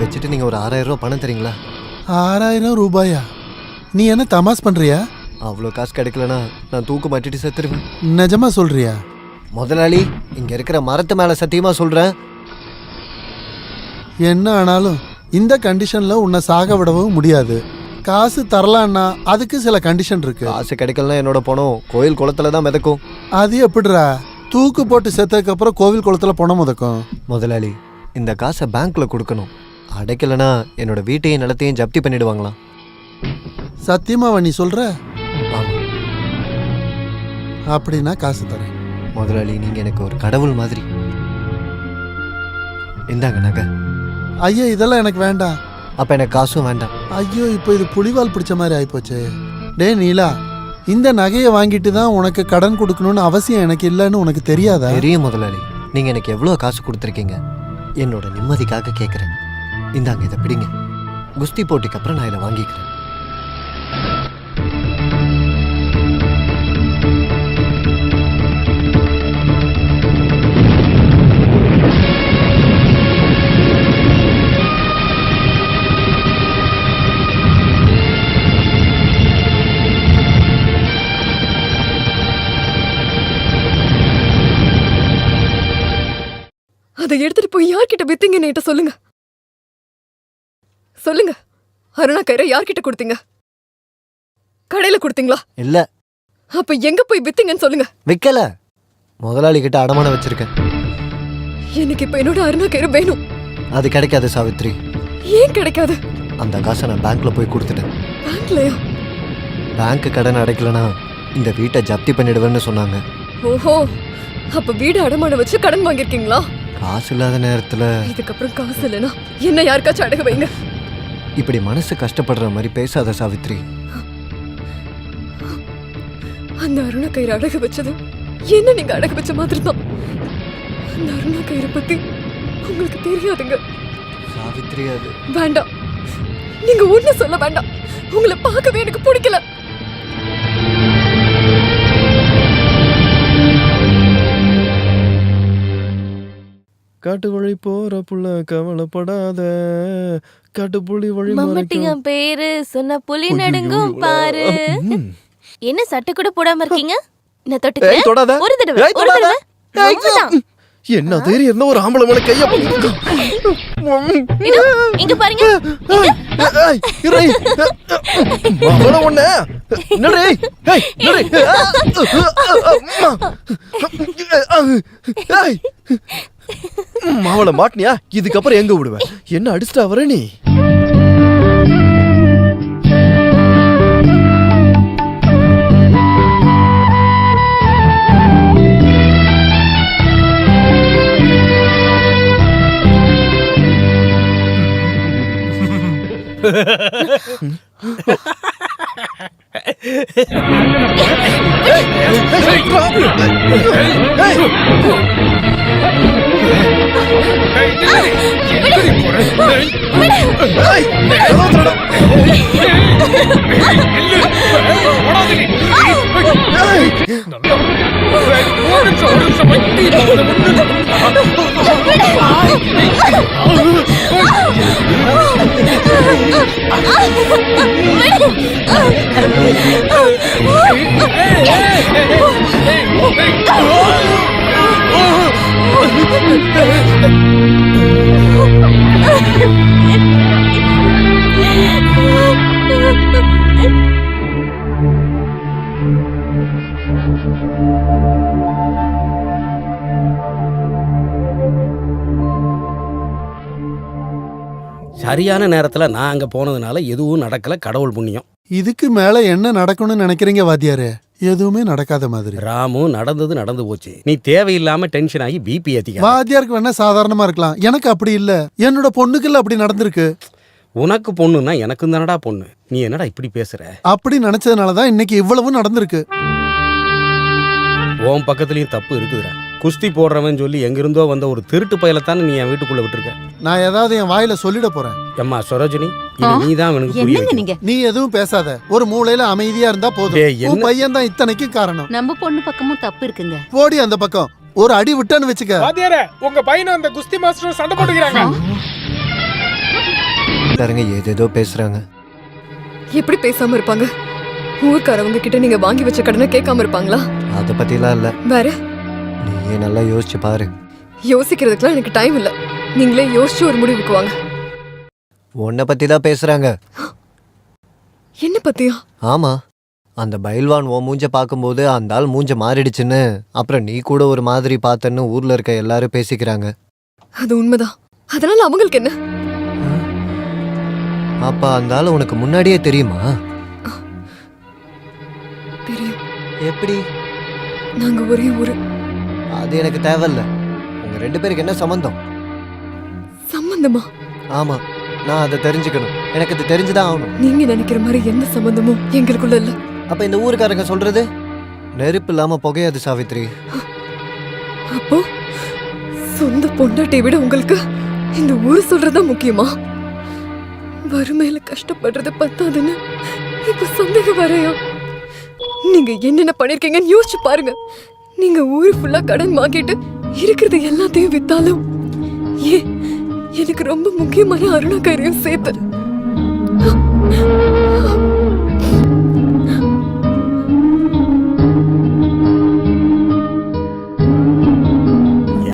வச்சுட்டு நீங்க ஒரு 6000 ரூபாய் பணம் தரீங்களா? 6000 ரூபாயா? நீ என்ன தமாஸ் பண்றியா? அவ்வளோ காசு கிடைக்கலனா நான் தூக்கு மாட்டிட்டு செத்துருவேன். நிஜமா சொல்றியா? முதலாளி, இங்க இருக்கிற மரத்து மேல சத்தியமா சொல்றேன். என்ன ஆனாலும் இந்த கண்டிஷன்ல உன்னை சாக விடவும் முடியாது. காசு தரலான்னா அதுக்கு சில கண்டிஷன் இருக்கு. காசு கிடைக்கலனா என்னோட பணம் கோயில் குளத்துல தான் மிதக்கும். அது எப்படிடா? தூக்கு போட்டு செத்ததுக்கு அப்புறம் கோவில் குளத்துல பணம் மிதக்கும்? முதலாளி, இந்த காசை பேங்க்ல கொடுக்கணும். அடைக்கலனா என்னோட வீட்டையும் நிலத்தையும் ஜப்தி பண்ணிடுவாங்களாம். சத்தியமாவா நீ சொல்ற? ஆமா அப்படின்னா காசு தரேன். முதலாளி, நீங்க எனக்கு ஒரு கடவுள் மாதிரி. இந்தாங்க நகை. ஐயோ, இதெல்லாம் எனக்கு வேண்டாம். அப்ப எனக்கு காசும் வேண்டாம். ஐயோ, இப்போ இது புலிவால் பிடிச்ச மாதிரி ஆயிப்போச்சு. டே நீலா, இந்த நகையை வாங்கிட்டு தான் உனக்கு கடன் கொடுக்கணும்னு அவசியம் எனக்கு இல்லைன்னு உனக்கு தெரியாதா? தெரியும் முதலாளி. நீங்க எனக்கு எவ்வளவு காசு கொடுத்துருக்கீங்க. என்னோட நிம்மதிக்காக கேட்குறேன். இந்தாங்க, இதை பிடிங்க. குஸ்தி போட்டிக்கு அப்புறம் நான் இதை வாங்கிக்கிறேன். அதை எடுத்துட்டு போய் யார்கிட்ட வித்தீங்கன்னு என்கிட்ட சொல்லுங்க. சொல்லுங்க. அருணா கயிறை யார்கிட்ட கொடுத்தீங்க? கடையில கொடுத்தீங்களா? இல்ல. அப்ப எங்க போய் வித்தீங்கன்னு சொல்லுங்க. விக்கல. முதலாளி கிட்ட அடமானம் வச்சிருக்கேன். எனக்கு இப்ப என்னோட அருணா கயிறு வேணும். அது கிடைக்காது சாவித்ரி. ஏன் கிடைக்காது? அந்த காசை நான் பேங்க்ல போய் கொடுத்துட்டேன். பேங்க்லயா? பேங்க் கடன் அடைக்கலனா இந்த வீட்டை ஜப்தி பண்ணிடுவேன்னு சொன்னாங்க. ஓஹோ, அப்ப வீடு அடமானம் வச்சு கடன் வாங்கிருக்கீங்களா? காசு இல்லாத நேரத்துல இதுக்கப்புறம் காசு இல்லைன்னா என்ன யாருக்காச்சும் அடகு வைங்க. இப்படி மனசு கஷ்டப்படுற மாதிரி பேசாத சாவித்ரி. அந்த அருணா கயிறு அடகு வச்சது என்ன நீங்க அடகு வச்ச மாதிரி தான். அந்த அருணா கயிறு பத்தி உங்களுக்கு தெரியாதுங்க சாவித்ரி. அது வேண்டாம். நீங்க ஒண்ணு சொல்ல வேண்டாம். உங்களை பார்க்கவே எனக்கு பிடிக்கல. காட்டு வழி போற புள்ள கவலைப்படாத, காட்டு புலி வழி மம்மட்டிங்க பேரு சொன்ன புலி நடுங்கும் பாரு. என்ன சட்டை கூட போடாம இருக்கீங்க? நான் தொட்டுக்கிறேன். தொடாத. ஒரு தடவை, ஒரு தடவை. அவ்வளவுதான். என்ன தைரியம் இருந்தா ஒரு ஆம்பளை மேல கைய இதோ, இங்க பாருங்க. மாவளை மாட்டினியா? இதுக்கப்புறம் எங்க விடுவேன்? என்ன அடிச்சுட்டா வர நீ? சரியான நேரத்துல நான் அங்க போனதுனால எதுவும் நடக்கல. கடவுள் புண்ணியம். இதுக்கு மேல என்ன நடக்கணும்னு நினைக்கிறீங்க வாத்தியாரே? எதுவுமே நடக்காத மாதிரி. ராமு, நடந்தது நடந்து போச்சு. நீ தேவையில்லாம டென்ஷன் ஆகி பிபி ஏத்திக்க. வாத்தியாருக்கு வேணா சாதாரணமா இருக்கலாம், எனக்கு அப்படி இல்ல. என்னோட பொண்ணுக்கு இல்ல அப்படி நடந்திருக்கு. உனக்கு பொண்ணுன்னா எனக்கும் தானடா பொண்ணு. நீ என்னடா இப்படி பேசுற? அப்படி நினைச்சதுனாலதான் இன்னைக்கு இவ்வளவு நடந்திருக்கு. உன் பக்கத்துலயும் தப்பு இருக்குதுடா. குஸ்தி போடுறவன் சொல்லி எங்கிருந்தோ வந்த ஒரு திருட்டு பயலத்தானே நீ என் வீட்டுக்குள்ள விட்டுருக்க. நான் ஏதாவது என் வாயில சொல்லிட போறேன். அம்மா சரோஜினி, நீ தான் அவனுக்கு புரிய வைக்கணும். நீ எதுவும் பேசாத. ஒரு மூலையில அமைதியா இருந்தா போதும். உன் பையன் தான் இத்தனைக்கு காரணம். நம்ம பொண்ணு பக்கமும் தப்பு இருக்குங்க. போடி அந்த பக்கம். ஒரு அடி விட்டான்னு வச்சுக்க. வாத்தியாரே, உங்க பையனும் அந்த குஸ்தி மாஸ்டரும் சண்டை போட்டுக்கிறாங்க. ஊர்க்காரங்க ஏதேதோ பேசுறாங்க. எப்படி பேசாம இருப்பாங்க? ஊர்க்காரவங்க கிட்ட நீங்க வாங்கி வச்ச கடனை கேட்காம இருப்பாங்களா? அதை பத்திலாம் இல்ல, வேற நீயே நல்லா யோசிச்சு பாரு. யோசிக்கிறதுக்குலாம் எனக்கு டைம் இல்ல. நீங்களே யோசிச்சு ஒரு முடிவுக்கு வாங்க. உன்னை பத்தி தான் பேசுறாங்க. என்ன பத்தியா? ஆமா, அந்த பைல்வான் உன் மூஞ்ச பார்க்கும்போது அந்த ஆள் மூஞ்ச மாறிடுச்சுன்னு, அப்புறம் நீ கூட ஒரு மாதிரி பார்த்தன்னு ஊர்ல இருக்க எல்லாரும் பேசிக்கிறாங்க. அது உண்மைதான். அதனால அவங்களுக்கு என்ன? அப்ப அந்த ஆள் உனக்கு முன்னாடியே தெரியுமா? தெரியும். எப்படி? நாங்க ஒரே ஊரு. அது எனக்கு தேவையில்ல. உங்க 2 பேருக்கு என்ன சம்பந்தம்? சம்பந்தமா? ஆமா, நான் அதை தெரிஞ்சுக்கணும். எனக்கு அது தெரிஞ்சுதான் ஆகணும். நீங்க நினைக்கிற மாதிரி எந்த சம்பந்தமும் எங்களுக்குள்ள இல்ல. அப்ப இந்த ஊருக்காரங்க சொல்றது நெருப்பு இல்லாம புகையாது சாவித்ரி. அப்போ சொந்த பொண்டாட்டியை விட உங்களுக்கு இந்த ஊரு சொல்றதா முக்கியமா? வறுமையில கஷ்டப்படுறது பத்தாதுன்னு இப்ப சந்தேகம் வரையா? நீங்க என்னென்ன பண்ணிருக்கீங்கன்னு யோசிச்சு பாருங்க. நீங்க ஊரு ஃபுல்லா கடன் வாங்கிட்டு இருக்கிறது எல்லாத்தையும் வித்தாலும் எனக்கு ரொம்ப முக்கியமான அருணா கயிறையும் சேர்த்து